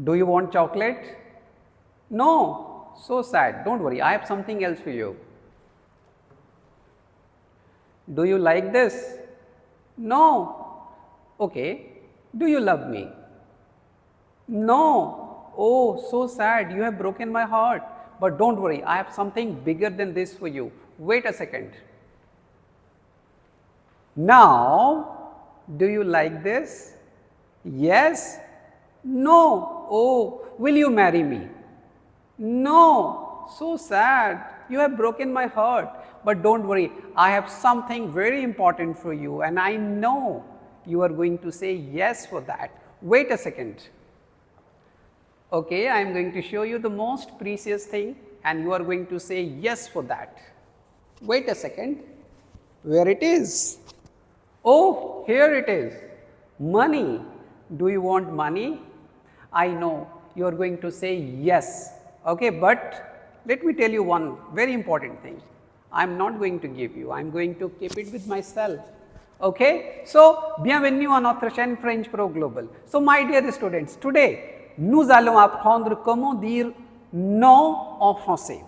Do you want chocolate? No. So sad. Don't worry. I have something else for you. Do you like this? No. Okay. Do you love me? No. Oh, so sad. You have broken my heart. But don't worry. I have something bigger than this for you. Wait a second. Now, do you like this? Yes? No. Oh, will you marry me? No. So sad. You have broken my heart. But don't worry, I have something very important for you, and I know you are going to say yes for that. Wait a second. Okay, I am going to show you the most precious thing, and you are going to say yes for that. Wait a second. Where it is? Oh, here it is. Money. Do you want money? I know you are going to say yes. Okay, but let me tell you one very important thing. I am not going to give you. I am going to keep it with myself. Okay, so bienvenue à notre chaîne French Pro Global. So my dear students, today nous allons apprendre comment dire non en français.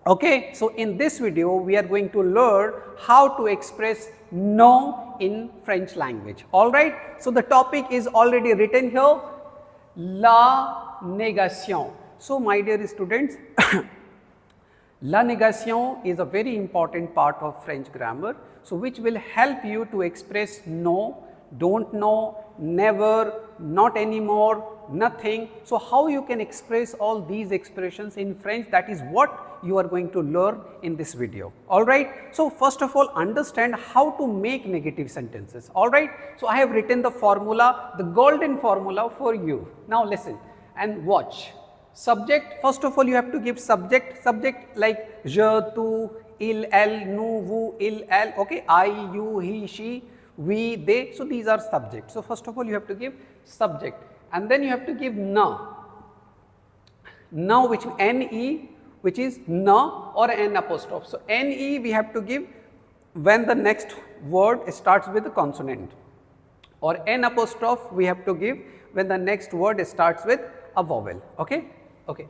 Okay, so in this video we are going to learn how to express no in French language. All right, so the topic is already written here, la négation. So my dear students, la négation is a very important part of French grammar, so which will help you to express no, don't know, never, not anymore, nothing. So how you can express all these expressions in French, that is what you are going to learn in this video. All right. So first of all, understand how to make negative sentences. All right. So I have written the formula, the golden formula for you. Now listen and watch. Subject, first of all you have to give subject like je, tu, il, elle, nous, vous, il, elle, okay, I, you, he, she, we, they. So these are subjects. So first of all you have to give subject, and then you have to give na. Na, which ne, which is na or n apostrophe. So ne we have to give when the next word starts with a consonant, or n apostrophe we have to give when the next word starts with a vowel. Okay. Okay.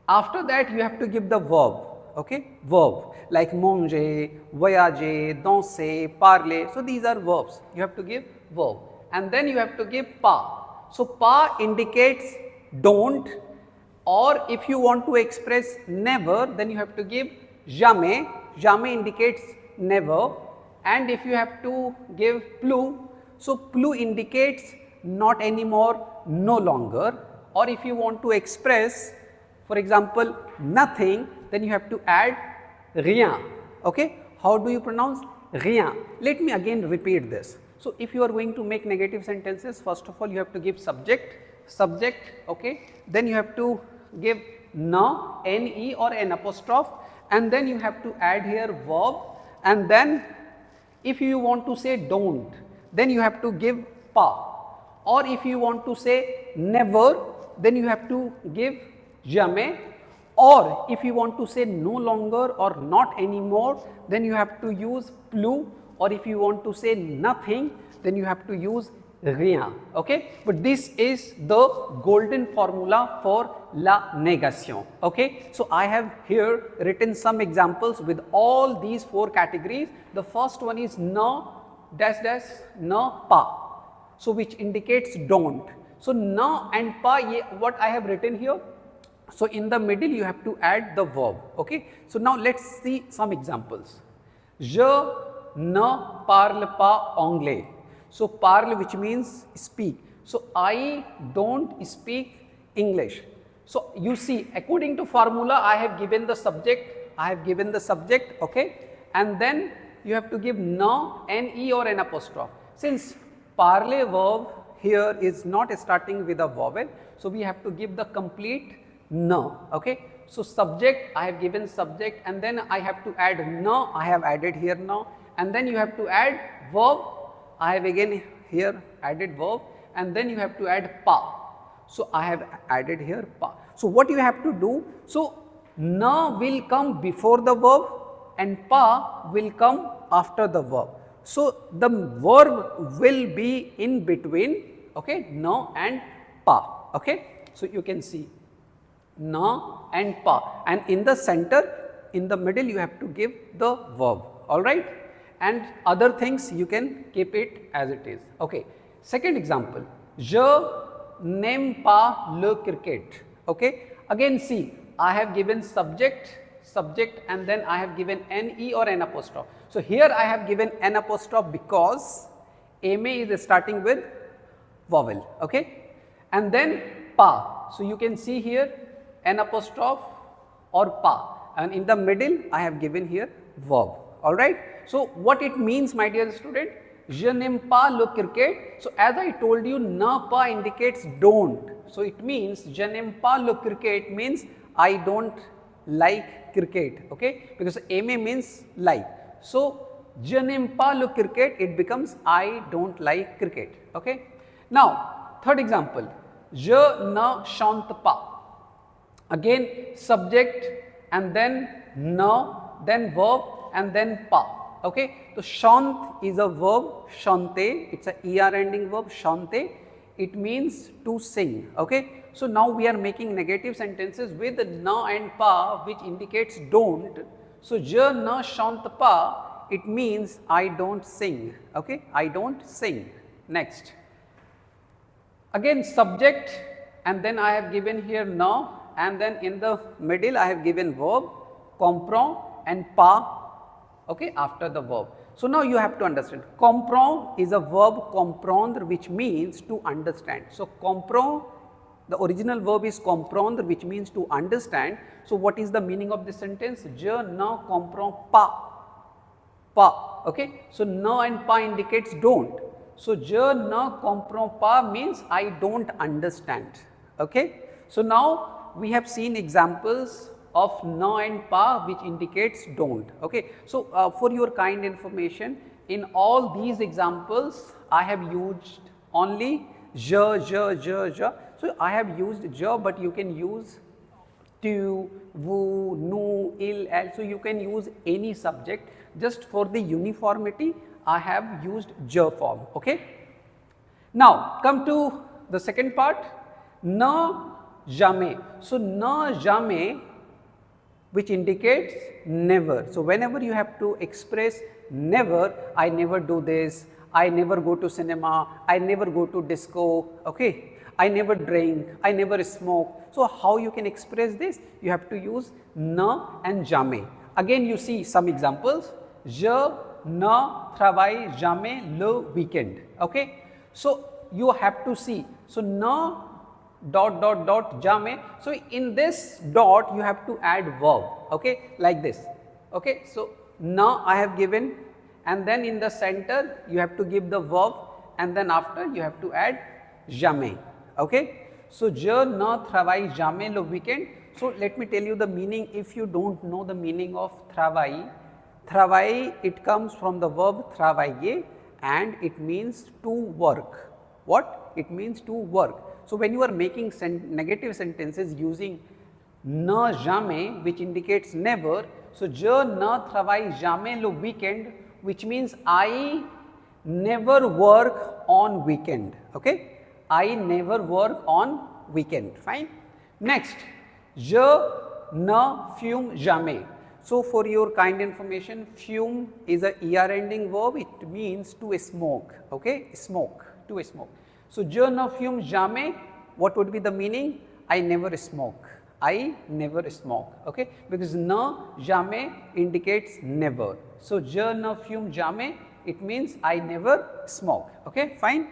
After that you have to give the verb, okay, verb like manger, voyager, danser, parler. So these are verbs, you have to give verb, and then you have to give pas. So pas indicates don't, or if you want to express never, then you have to give jamais. Jamais indicates never, and if you have to give plus, so plus indicates not anymore, no longer, or if you want to express, for example, nothing, then you have to add rien. Okay? How do you pronounce rien? Let me again repeat this. So if you are going to make negative sentences, first of all you have to give subject, okay, then you have to give na, ne or n apostrophe, and then you have to add here verb, and then if you want to say don't, then you have to give pas, or if you want to say never, then you have to give jamais, or if you want to say no longer or not anymore, then you have to use plus, or if you want to say nothing, then you have to use rien. Okay, but this is the golden formula for la négation. Okay, so I have here written some examples with all these four categories. The first one is ne dash dash ne pas, so which indicates don't. So ne and pas, what I have written here. So in the middle you have to add the verb. Okay, so now let's see some examples. Je ne parle pas anglais. So parle, which means speak. So I don't speak English. So you see, according to formula, I have given the subject, okay, and then you have to give ne or an apostrophe. Since parler verb here is not starting with a vowel, so we have to give the complete ne. Okay, so subject, I have given subject, and then I have to add ne, I have added here ne, and then you have to add verb, I have again here added verb, and then you have to add pas. So I have added here pas. So what you have to do, so ne will come before the verb and pas will come after the verb. So the verb will be in between, okay, ne and pas. Okay. So you can see na and pa, and in the center, in the middle, you have to give the verb, all right, and other things you can keep it as it is. Okay. Second example, je n'aime pas le cricket. Okay. Again, see, I have given subject, and then I have given ne or n apostrophe. So here I have given n apostrophe because aime is starting with vowel, okay, and then pa. So you can see here n apostrophe or pa, and in the middle I have given here verb, all right. So what it means, my dear student, je n'aime pas le cricket. So as I told you, na pa indicates don't. So it means je n'aime pas le cricket means I don't like cricket, okay, because aime means like. So je n'aime pas le cricket, it becomes I don't like cricket, okay. Now third example, je ne chante pas. Again subject and then na, then verb and then pa. Okay, so chant is a verb, chante, it's a er ending verb, chante, it means to sing. Okay, so now we are making negative sentences with na and pa, which indicates don't. So je ne chante pas, it means I don't sing. Okay, I don't sing. Next, again subject, and then I have given here na, and then in the middle I have given verb, comprend and pa, okay, after the verb. So now you have to understand, comprend is a verb comprendre, which means to understand. So comprend, the original verb is comprendre, which means to understand. So what is the meaning of this sentence? Je ne comprends pas, pa, okay. So na and pa indicates don't. So je ne comprends pas means I don't understand, okay. So now we have seen examples of na and pa, which indicates don't, okay. So for your kind information, in all these examples I have used only je. So I have used je, but you can use tu, vous, nous, il, elle. So you can use any subject. Just for the uniformity, I have used je form, okay. Now come to the second part, ne jamais. So ne jamais, which indicates never. So whenever you have to express never, I never do this, I never go to cinema, I never go to disco, okay, I never drink, I never smoke. So how you can express this? You have to use ne and jamais. Again you see some examples, je ne travaille jamais le weekend, okay. So you have to see, so ne dot jamais. So in this dot you have to add verb, okay, like this, okay. So na I have given, and then in the center you have to give the verb, and then after you have to add jamais, okay. So je ne travaille jamais le weekend. So let me tell you the meaning. If you don't know the meaning of travaille, travaille, it comes from the verb travailler, and it means to work. What? It means to work. So when you are making negative sentences using ne jamais, which indicates never, so je ne travaille jamais le weekend, which means I never work on weekend, okay. I never work on weekend, fine. Next, je ne fume jamais. So for your kind information, fume is a er ending verb, it means to smoke, okay, smoke, to smoke. So je ne fume jamais, what would be the meaning? I never smoke, I never smoke, okay, because ne jamais indicates never. So je ne fume jamais, it means I never smoke, okay, fine.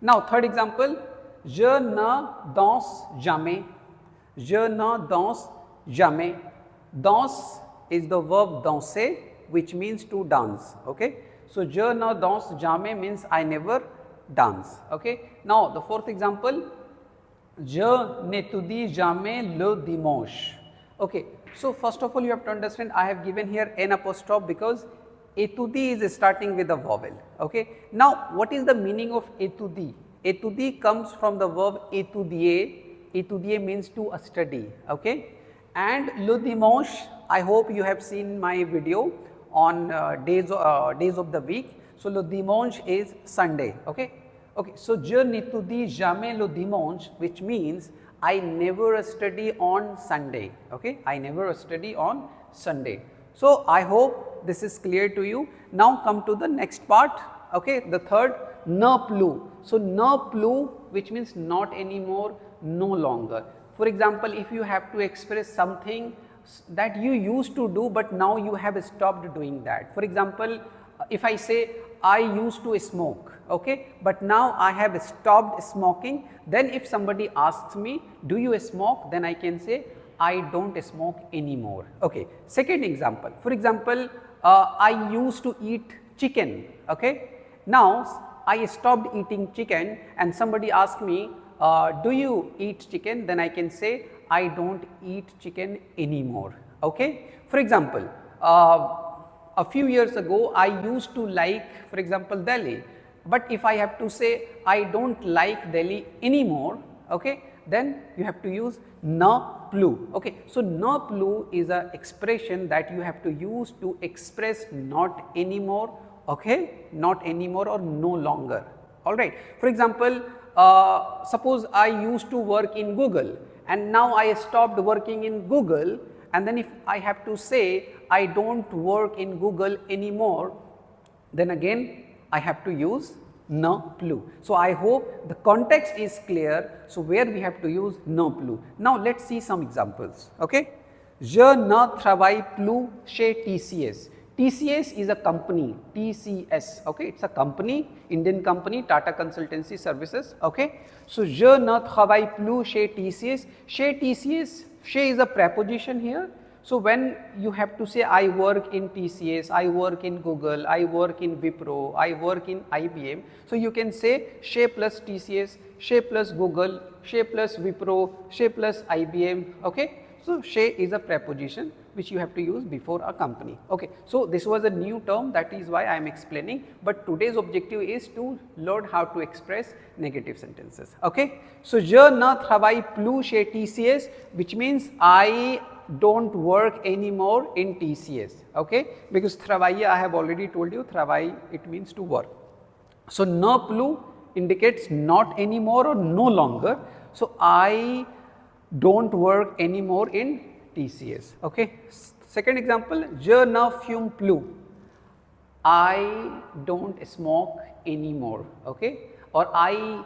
Now third example, je ne danse jamais, je ne danse jamais. Danse is the verb danser, which means to dance, okay. So je ne danse jamais means I never dance, okay. Now the fourth example, je n'étudie jamais le dimanche, okay. So first of all you have to understand, I have given here n apostrophe because étudie is starting with a vowel, okay. Now what is the meaning of étudie? Étudie comes from the verb étudier, étudier means to study, okay. And le dimanche, I hope you have seen my video on days of the week. So le dimanche is Sunday, okay. Okay, so je n'étudie jamais le dimanche, which means I never study on Sunday. Okay, I never study on Sunday. So I hope this is clear to you. Now come to the next part. Okay, the third, ne plus. So ne plus, which means not anymore, no longer. For example, if you have to express something that you used to do but now you have stopped doing that. For example, if I say I used to smoke, okay, but now I have stopped smoking, then if somebody asks me, do you smoke, then I can say I don't smoke anymore. Okay. Second example, for example, I used to eat chicken, okay. Now I stopped eating chicken and somebody asked me, do you eat chicken, then I can say I don't eat chicken anymore. Okay. For example, a few years ago I used to like, for example, Delhi, but if I have to say I don't like Delhi anymore, okay, then you have to use ne plus. Okay. So ne plus is an expression that you have to use to express not anymore, okay, not anymore or no longer. All right. For example, suppose I used to work in Google and now I stopped working in Google, and then if I have to say I don't work in Google anymore, then again I have to use ne plus. So I hope the context is clear. So where we have to use ne plus. Now let's see some examples. Okay. Je ne travaille plus chez TCS. TCS is a company, TCS, okay, it's a company, Indian company, Tata Consultancy Services, okay. So, je ne travaille plus chez TCS, chez TCS, chez is a preposition here. So, when you have to say I work in TCS, I work in Google, I work in Wipro, I work in IBM, so you can say chez plus TCS, chez plus Google, chez plus Wipro, chez plus IBM, okay. So, chez is a preposition which you have to use before a company. Okay. So, this was a new term, that is why I am explaining, but today's objective is to learn how to express negative sentences. Okay. So, je ne travaille plus chez TCS, which means I don't work anymore in TCS. Okay. Because travailler, I have already told you, travail, it means to work. So, ne plus indicates not anymore or no longer. So, I don't work anymore in TCS. Okay. Second example, je ne fume plus. I don't smoke anymore. Okay. Or I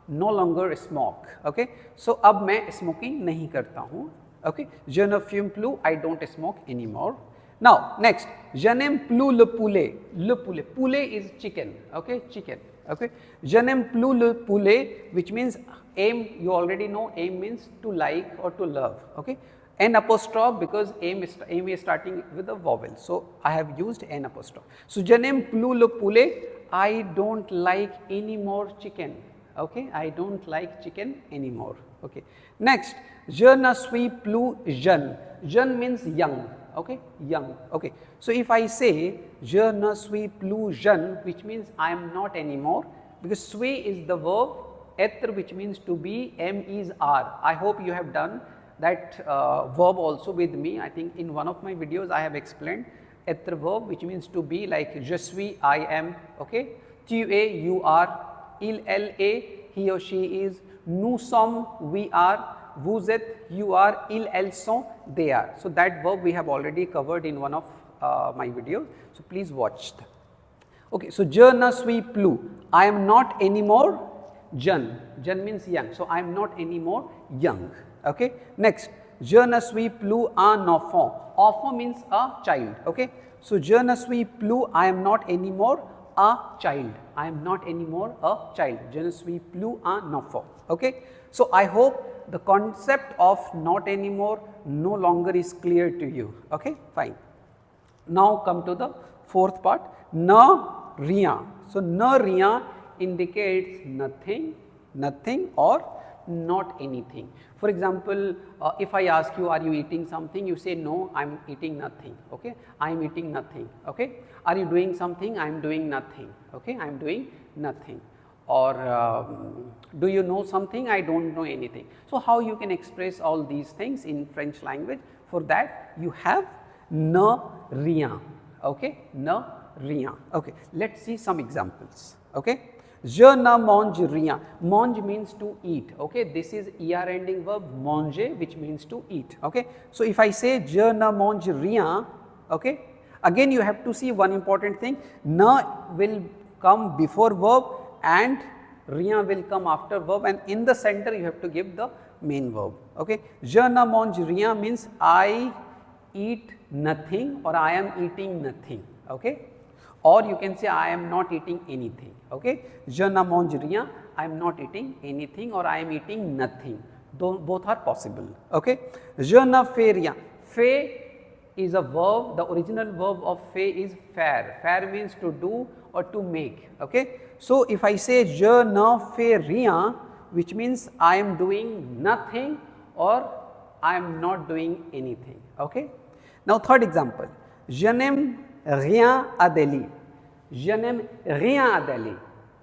no longer smoke. Okay. So अब मैं smoking नहीं करता हूँ. Okay. Je ne fume plus. I don't smoke anymore. Now next, je n'aime plus le poulet. Le poulet. Poulet is chicken. Okay. Chicken. Okay. Je n'aime plus le poulet, which means aim, you already know, aim means to like or to love. Okay. N apostrophe, because aim is starting with a vowel. So I have used N apostrophe. So je n'aime plus le poulet. I don't like any more chicken. Okay. I don't like chicken anymore. Okay. Next, je ne suis plus jeune. Jeune means young. Okay. Young. Okay. So if I say je ne suis plus jeune, which means I am not anymore, because suis is the verb, être, which means to be, m is are. I hope you have done that verb also with me. I think in one of my videos I have explained être verb, which means to be, like je suis, I am. Okay. Tu es, you are. Il, elle est, he or she is. Nous sommes, we are. Vous êtes, you are. Ils, elles sont, they are. So that verb we have already covered in one of my videos. So please watch them. Okay. So je ne suis plus. I am not anymore jeune. Jeune means young. So I am not anymore young. Okay. Next, je ne suis plus un enfant. Enfant means a child. Okay. So je ne suis plus, I am not anymore a child. I am not anymore a child. Je ne suis plus un enfant. Okay. So I hope the concept of not anymore, no longer is clear to you. Okay. Fine. Now come to the fourth part, ne rien. So ne rien indicates nothing, nothing or not anything. For example, if I ask you, are you eating something? You say, no, I am eating nothing. Okay. I am eating nothing. Okay. Are you doing something? I am doing nothing. Okay. I am doing nothing. Or do you know something? I don't know anything. So how you can express all these things in French language? For that you have ne rien. Okay. Ne rien. Okay. Let's see some examples. Okay. Je ne mange rien. Mange means to eat. Okay, this is er ending verb manger, which means to eat. Okay, so if I say je ne mange rien, okay, again you have to see one important thing. Ne will come before verb and rien will come after verb, and in the center you have to give the main verb. Okay, je ne mange rien means I eat nothing or I am eating nothing. Okay, or you can say I am not eating anything. Okay, je ne mange rien, I am not eating anything or I am eating nothing. Both are possible. Okay, je ne fais rien. Fais is a verb. The original verb of fais is faire. Faire means to do or to make. Okay, so if I say je ne fais rien, which means I am doing nothing or I am not doing anything. Okay. Now third example, je n'aime rien à Delhi. Je n'aime rien à Delhi.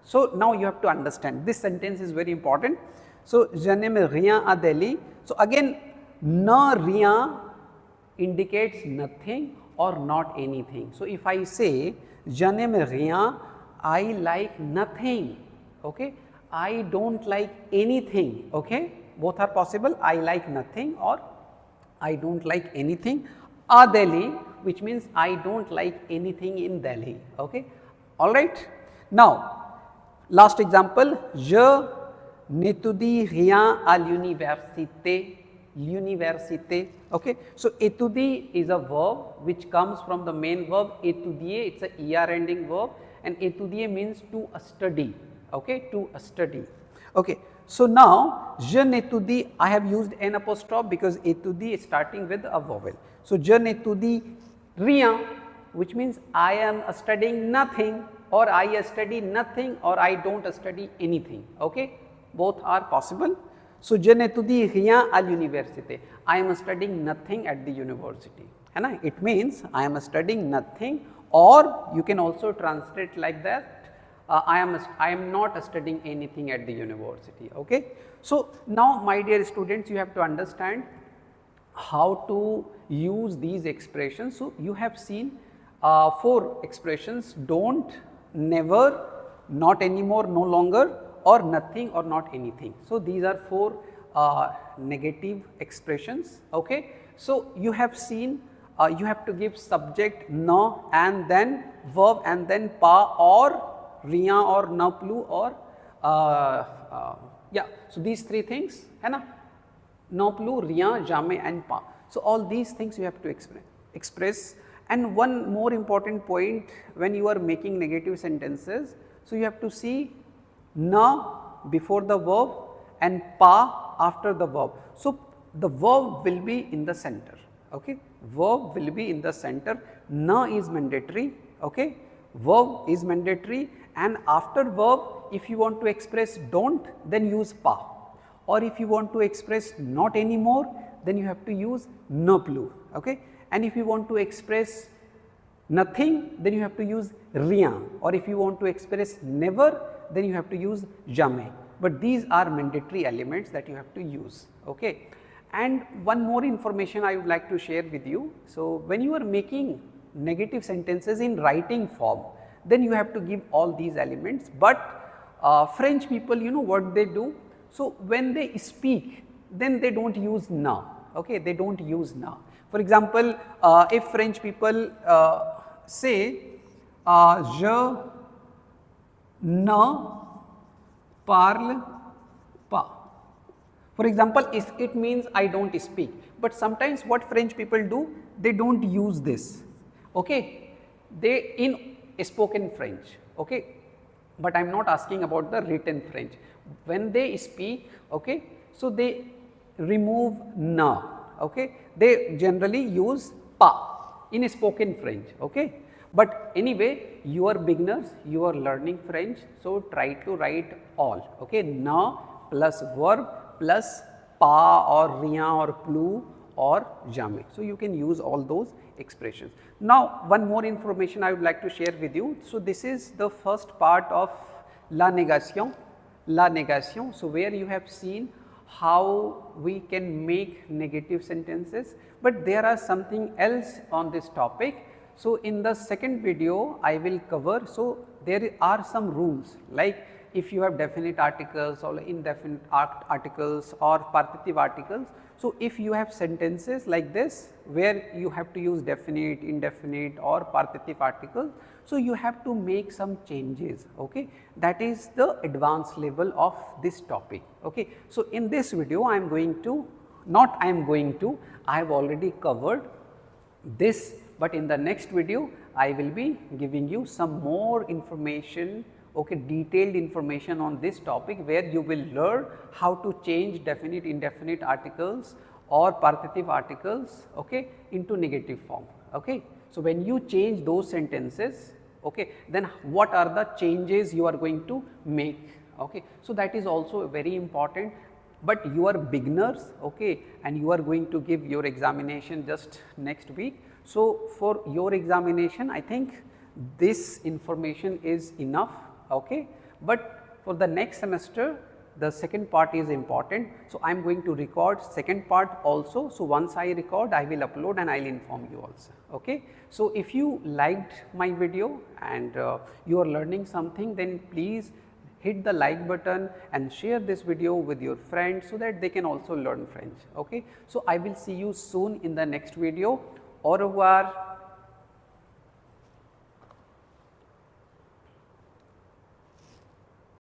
So now you have to understand this sentence is very important. So je n'aime rien à Delhi. So again, ne rien indicates nothing or not anything. So if I say je n'aime rien, I like nothing. Okay, I don't like anything. Okay, both are possible. I like nothing or I don't like anything. A Delhi, which means I don't like anything in Delhi. Okay, all right. Now, last example, je n'étudie rien à l'université. L'université. Okay, so étudier is a verb which comes from the main verb étudier. It's a er ending verb, and étudier means to study. Okay, to study. Okay, so now je n'étudie, I have used an apostrophe because étudie is starting with a vowel. So je n'étudie rien, which means I am studying nothing or I study nothing or I don't study anything. Okay, both are possible. So je n'étudie rien à l'université. I am studying nothing at the university. And it means I am studying nothing, or you can also translate like that. I am not studying anything at the university. Okay. So now, my dear students, you have to understand how to use these expressions. So you have seen 4 expressions: don't, never, not anymore, no longer, or nothing or not anything. So these are 4 negative expressions. Okay. So you have seen you have to give subject no and then verb and then pa or rien or na plus or yeah. So these 3 things, है ना, na plus, rien, jamais and pas. So all these things you have to express. And one more important point when you are making negative sentences, so you have to see na before the verb and pa after the verb. So the verb will be in the center. Okay, verb will be in the center. Na is mandatory. Okay, verb is mandatory, and after verb, if you want to express don't, then use pa, or if you want to express not anymore, then you have to use ne plus. Okay, and if you want to express nothing, then you have to use rien, or if you want to express never, then you have to use jamais. But these are mandatory elements that you have to use. Okay. And one more information I would like to share with you. So when you are making negative sentences in writing form, then you have to give all these elements. But French people, you know what they do? So when they speak, then they don't use na. Okay, they don't use na. For example, if French people say je ne parle pas. For example, it means I don't speak, but sometimes what French people do, they don't use this. Okay, they in spoken French. Okay, but I am not asking about the written French. When they speak, okay, so they remove na. Okay, they generally use pa in spoken French. Okay, but anyway, you are beginners, you are learning French, so try to write all. Okay, na plus verb plus pa or rien or plus or jamais. So you can use all those expressions. Now one more information I would like to share with you. So this is the first part of la négation. La négation. So where you have seen how we can make negative sentences, but there are something else on this topic. So in the second video I will cover. So there are some rules, like if you have definite articles or indefinite articles or partitive articles. So, if you have sentences like this where you have to use definite, indefinite or partitive articles, so you have to make some changes. Okay, that is the advanced level of this topic. Okay, so in this video I am going to, not I am going to, I have already covered this, but in the next video I will be giving you some more information, okay, detailed information on this topic, where you will learn how to change definite, indefinite articles or partitive articles, okay, into negative form. Okay. So, when you change those sentences, okay, then what are the changes you are going to make. Okay. So, that is also very important, but you are beginners, okay, and you are going to give your examination just next week. So, for your examination I think this information is enough, okay, but for the next semester the second part is important. So, I am going to record second part also. So, once I record I will upload and I will inform you also. Okay. So, if you liked my video and you are learning something, then please hit the like button and share this video with your friends so that they can also learn French. Okay. So, I will see you soon in the next video. Au revoir.